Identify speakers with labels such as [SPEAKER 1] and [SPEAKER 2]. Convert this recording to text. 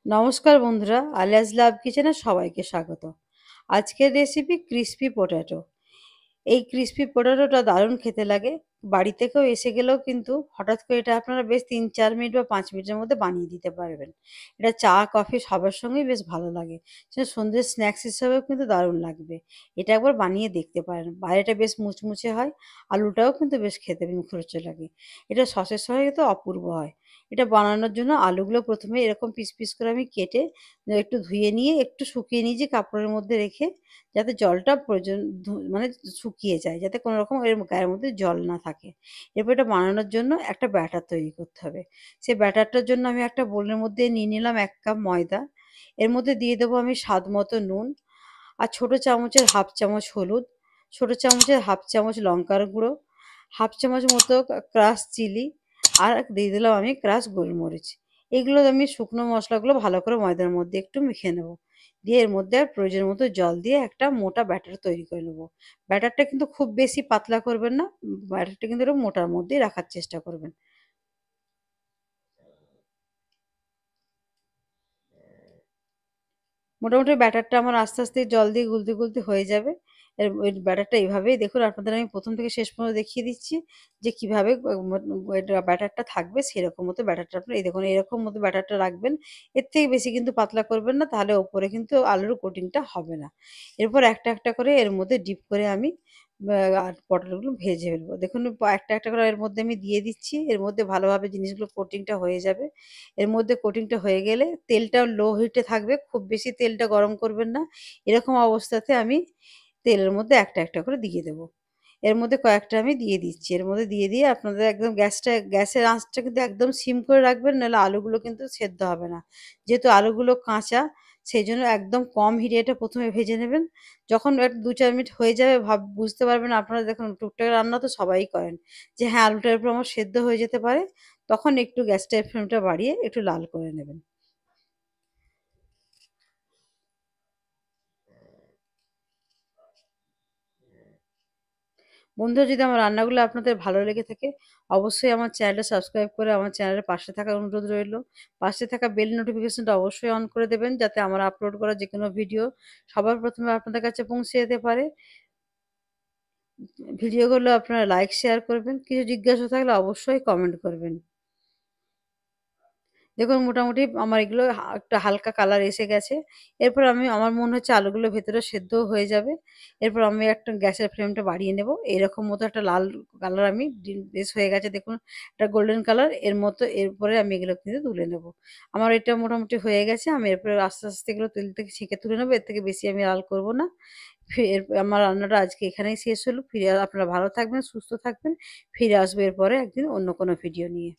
[SPEAKER 1] নমস্কার বন্ধুরা, আলিয়াস লাভ কিচেনে সবাইকে স্বাগত। আজকের রেসিপি ক্রিস্পি পটেটো। এই ক্রিস্পি পটেটোটা দারুণ খেতে লাগে। বাড়িতে কেউ এসে গেলেও কিন্তু হঠাৎ করে এটা আপনারা বেশ ৩-৪ মিনিট বা ৫ মিনিটের মধ্যে বানিয়ে দিতে পারবেন। এটা চা কফি সবার সঙ্গেই বেশ ভালো লাগে। সে সন্ধ্যের স্ন্যাক্স হিসাবেও কিন্তু দারুণ লাগবে। এটা একবার বানিয়ে দেখতে পারেন। বাইরেটা বেশ মুচমুচে হয়, আলুটাও কিন্তু বেশ খেতে মুখরোচক লাগে। এটা সসের সঙ্গে কিন্তু অপূর্ব হয়। এটা বানানোর জন্য আলুগুলো প্রথমে এরকম পিস পিস করে আমি কেটে একটু ধুয়ে নিয়ে একটু শুকিয়ে নিয়েছি কাপড়ের মধ্যে রেখে, যাতে জলটা প্রয়োজন মানে শুকিয়ে যায়, যাতে কোনো রকম এর গায়ের মধ্যে জল না থাকে। এরপর এটা বানানোর জন্য একটা ব্যাটার তৈরি করতে হবে। সেই ব্যাটারটার জন্য আমি একটা বোলের মধ্যে নিয়ে নিলাম ১ কাপ ময়দা। এর মধ্যে দিয়ে দেবো আমি স্বাদ মতো নুন, আর ছোট চামচের 1/2 চামচ হলুদ, ছোট চামচের 1/2 চামচ লঙ্কার গুঁড়ো, 1/2 চামচ মতো ক্রাশ চিলি, আর দিয়ে দিলাম আমি ক্রাশ গোলমরিচ। এগুলো আমি শুকনো মশলাগুলো ভালো করে ময়দার মধ্যে একটু মেখে নেব। দিয়ে এর মধ্যে আর প্রয়োজন মতো জল দিয়ে একটা মোটা ব্যাটার তৈরি করে নেব। ব্যাটারটা কিন্তু খুব বেশি পাতলা করবেন না, ব্যাটারটা কিন্তু একটু মোটার মধ্যেই রাখার চেষ্টা করবেন। মোটামুটি ব্যাটারটা আমার আস্তে আস্তে জল দিয়ে গুলতে গুলতে হয়ে যাবে। ওই ব্যাটারটা এইভাবেই দেখুন, আপনাদের আমি প্রথম থেকে শেষ পর্যন্ত দেখিয়ে দিচ্ছি যে কিভাবে এটা ব্যাটারটা থাকবে। সেরকম মতো ব্যাটারটা আপনার এই দেখুন, এরকম মতো ব্যাটারটা রাখবেন। এর থেকে বেশি কিন্তু পাতলা করবেন না, তাহলে ওপরে কিন্তু আলুর কোটিংটা হবে না। এরপর একটা একটা করে এর মধ্যে ডিপ করে আমি আর পটেটোগুলো ভেজে ফেলবো। দেখুন একটা একটা করে এর মধ্যে আমি দিয়ে দিচ্ছি। এর মধ্যে ভালোভাবে জিনিসগুলো কোটিংটা হয়ে যাবে। এর মধ্যে কোটিংটা হয়ে গেলে তেলটাও লো হিটে থাকবে, খুব বেশি তেলটা গরম করবেন না। এরকম অবস্থাতে আমি তেলের মধ্যে একটা একটা করে দিয়ে দেবো। এর মধ্যে কয়েকটা আমি দিয়ে দিচ্ছি। এর মধ্যে দিয়ে দিয়ে আপনাদের একদম গ্যাসের আঁচটা কিন্তু একদম সিম করে রাখবেন, নাহলে আলুগুলো কিন্তু সেদ্ধ হবে না। যেহেতু আলুগুলো কাঁচা, সেইজন্য একদম কম হিটে এটা প্রথমে ভেজে নেবেন। যখন ২-৪ মিনিট হয়ে যাবে বুঝতে পারবেন, আপনারা দেখুন টুকটাক রান্না তো সবাই করেন, যে হ্যাঁ, আলুটা এরপর আমার সেদ্ধ হয়ে যেতে পারে। তখন একটু গ্যাসটার ফ্লেমটা বাড়িয়ে একটু লাল করে নেবেন। বন্ধুরা, যদি আমার রান্নাগুলো আপনাদের ভালো লেগে থাকে, অবশ্যই আমার চ্যানেলটা সাবস্ক্রাইব করে আমার চ্যানেলের পাশে থাকার অনুরোধ রইল। পাশে থাকা বেল নোটিফিকেশনটা অবশ্যই অন করে দেবেন, যাতে আমার আপলোড করা যেকোনো ভিডিও সবার প্রথমে আপনাদের কাছে পৌঁছে যেতে পারে। ভিডিওগুলো আপনারা লাইক, শেয়ার করবেন। কিছু জিজ্ঞাসা থাকলে অবশ্যই কমেন্ট করবেন। দেখুন মোটামুটি আমার এগুলো একটা হালকা কালার এসে গেছে। এরপর আমার মনে হচ্ছে আলুগুলো ভেতরে সেদ্ধও হয়ে যাবে। এরপর আমি একটা গ্যাসের ফ্লেমটা বাড়িয়ে নেব। এরকম মতো একটা লাল কালার আমি বেশ হয়ে গেছে দেখুন, একটা গোল্ডেন কালার এর মতো। এরপরে আমি এগুলো কিন্তু তুলে নেব। আমার এটা মোটামুটি হয়ে গেছে। আমি এরপরে আস্তে আস্তে এগুলো তেল থেকে ছেঁকে তুলে নেব। এর থেকে বেশি আমি লাল করব না। আমার রান্নাটা আজকে এখানেই শেষ হলো। আপনারা ভালো থাকবেন, সুস্থ থাকবেন। ফিরে আসবো এরপরে একদিন অন্য কোনো ভিডিও নিয়ে।